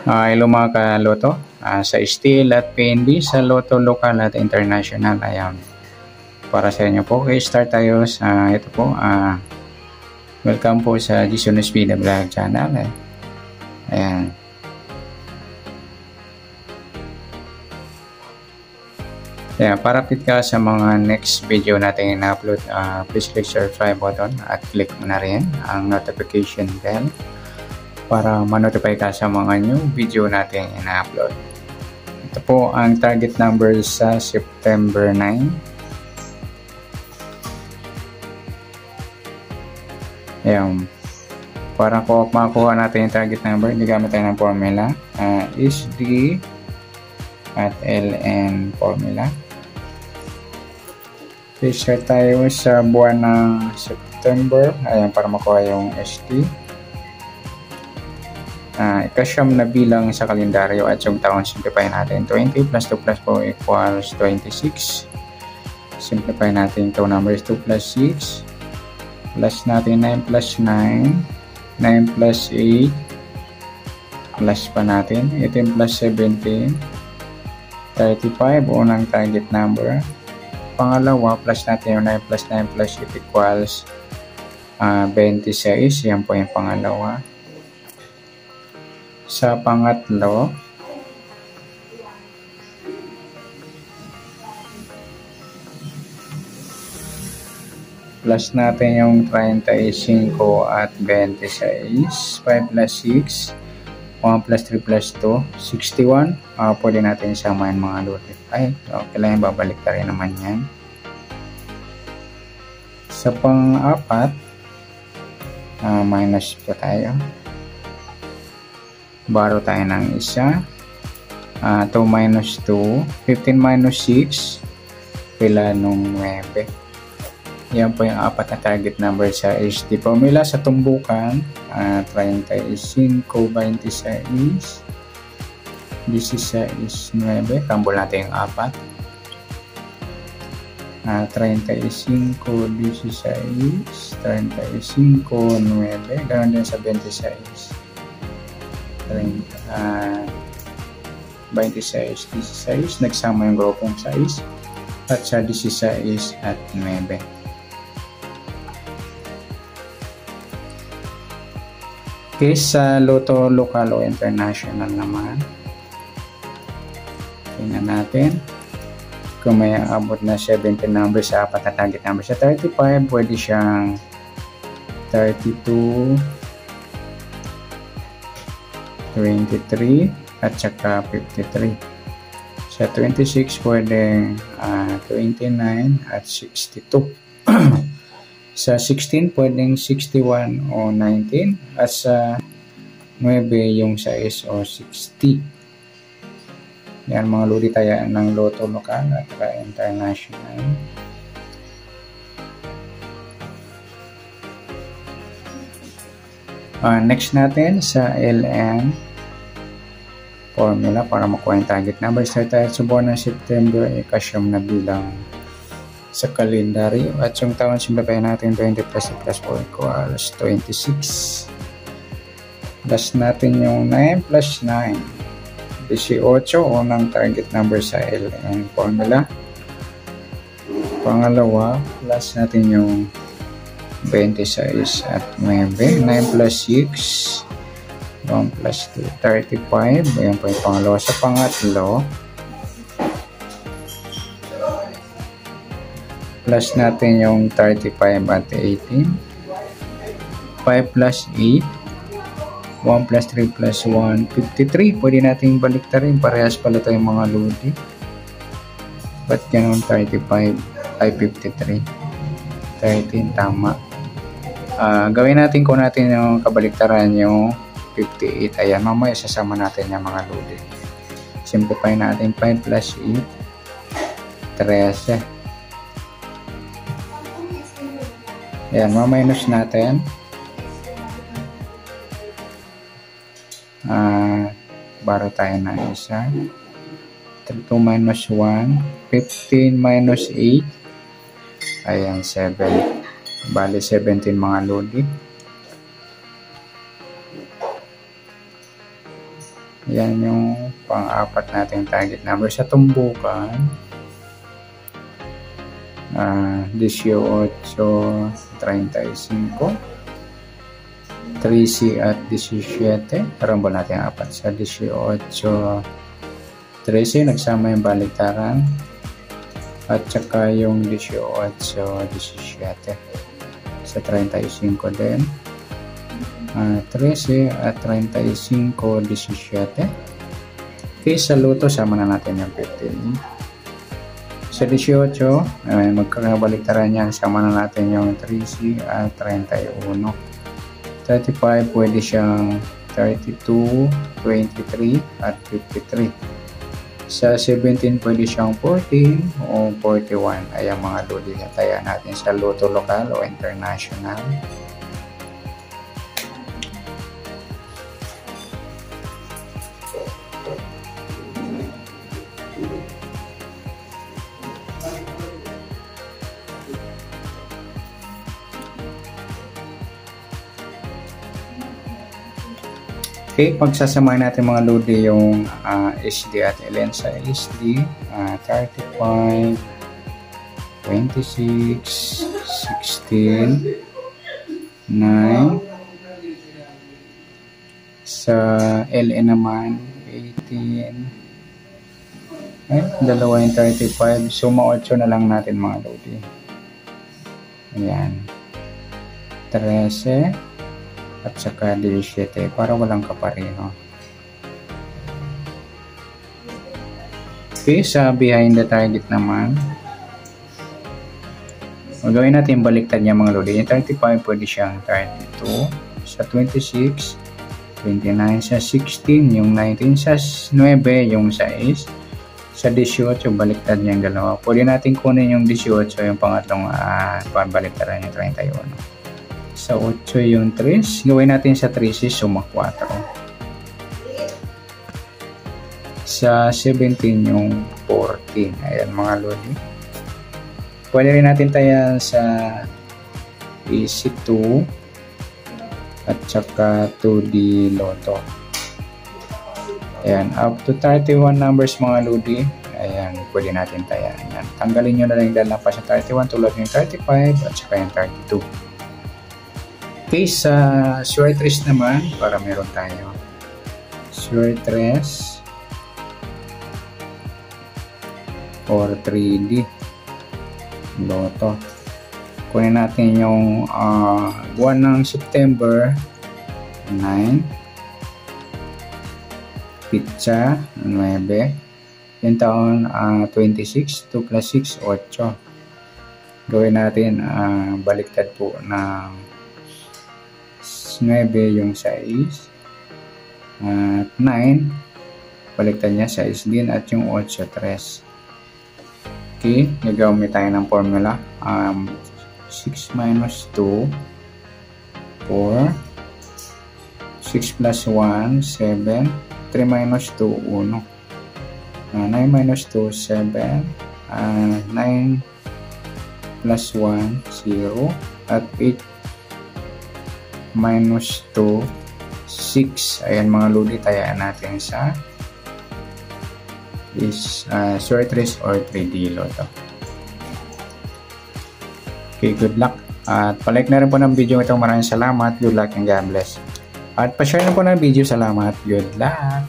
Hello mga kaloto, sa Steel at PNB, sa Loto Local at International. Ayan, para sa inyo po. Okay, start tayo sa ito po. Welcome po sa Jason Speed Vlog channel. Ayan. Ayan, para update ka sa mga next video natin na-upload, please click subscribe button at click mo na rin ang notification bell para ma-notify ka sa mga new video natin ina-upload. Ito po ang target number sa September 9. Ayan. Para po makuha natin yung target number, gamit tayo ng formula. SD at LN formula. Start tayo sa buwan ng September. Ayan, para makuha yung SD. Ikasyam na bilang sa kalendaryo at yung taon, simplify natin. 20 plus 2 plus 4 equals 26. Simplify natin ito, numbers 2 plus 6 plus natin 9 plus 9 9 plus 8 plus pa natin 18 plus 17 35, unang target number. Pangalawa, plus natin yung 9 plus 9 plus 8 equals 26. Yan po yung pangalawa. Sa pangatlo, plus natin yung 35 at 26. 5 plus 6, 1 plus 3 plus 2, 61. Pwede natin isamahin mga lulit. Ay, okay lang, babalik na rin naman yan. Sa pang-apat, minus po tayo. Baro tayo ng isa. 2 minus 2. 15 minus 6. Pila nung 9. Yan po yung apat na target number sa HD formula. Sa tumbukan, 35, 26, 16, 9. Kambol natin yung apat. 35, 16, 35, 9. Ganon din sa 26. 26, 16, nagsama yung grupong size at sa 16 at 9. Okay, sa Loto Local o International naman, tingnan natin kung may abot na 17 numbers sa apat na target number. Sa 35, pwede siyang 32, 23 at saka 53. Sa 26 pwedeng 29 at 62. Sa 16 pwedeng 61 o 19 at sa 9 yung size o 60. Yan mga lodi tayo ng Loto Local at International. Next natin sa LN formula para makuha yung target number. Start tayo sa buwan ng September, ikasyam na bilang sa kalendaryo at yung taon, simplify natin 20 plus 4 equals 26. Plus natin yung 9 plus 9, 18, unang target number sa LN formula. Pangalawa, plus natin yung 26 at 9. 9 plus 6, 1 plus 2, 35. Ayan po yung pangalawa. Sa pangatlo, plus natin yung 35 at 18. 5 plus 8, 1 plus 3 plus 1, 53. Pwede natin balik na rin. Parehas pala tayong mga lodi. Ba't ganun 35 ay 53? 13, tama. Gawin natin kung natin yung kabaliktaran yung 58. Ayan, mamaya sasama natin yung mga lodi. Simplify natin 5 plus 8, 13. Ayan, maminus natin. Baro tayo na isa. 2 minus 1, 15 minus 8. Ayan, 7. Bali 17 mga lodi. Yan yung pang-apat nating target number. Sa tumbukan, 18:35, 13 at 17. Karambol natin ang apat. Sa 18:13, nagsama yung baliktaran. At saka yung 18:17. Sa 35 din. 13 at 35:17. Okay, sa luto, sama na natin yung 15. Sa 18, magkakabaliktaran yan. Sama na natin yung 13 at 31. 35, pwede siyang 32, 23, at 53. Sa 17, pwede siyang 14 o 41. Ayan mga lodi na tayo natin sa luto lokal o international. Okay, pagsasamahin natin mga lodi yung SD at LN. Sa SD, 35, 26, 16, 9. Sa LN naman, 18. Dalawa yung 35. Suma 8 na lang natin mga lodi. Ayan. 13. At saka 17 para walang kapareho. Okay, sa behind the target naman, gagawin natin baliktad niya mga lodi. Yung 35 pwede siyang 32. Sa 26, 29. Sa 16, yung 19. Sa 9, yung 6. Sa 18, baliktad niya yung dalawa. Pwede natin kunin yung 18, yung pangatlong baliktaran yung 31. Sa 8 yung 3. Gawin natin sa 3 suma 4. Sa 17 yung 14. Ayan mga lodi. Pwede rin natin tayan sa easy 2 at saka 2D Lotto. Ayan, up to 31 numbers mga lodi. Ayan, pwede natin tayan. Ayan, tanggalin nyo na lang yung dalawa sa 31 tulad yung 35 at saka yung 32. Okay, sa Suertres naman, para meron tayo. Suertres or 3D Lotto. Kunin natin yung buwan ng September 9, Pitsa 9, yung taon 26, 2 plus 6, 8. Gawin natin baliktad po ng 9 yung 6 at 9 baliktad niya 6 din at yung 8 3. Okay, gagamit tayo ng formula. 6 minus 2 4, 6 plus 1 7, 3 minus 2 1, 9 minus 2 7, 9 plus 1 0 at 8 minus 2, 6. Ayan mga lodi, tayaan natin sa Suertres or 3D Lotto. Okay, good luck. At palike na rin po ng video ito. Maraming salamat. Good luck and God bless. At pa-share na po ng video. Salamat. Good luck.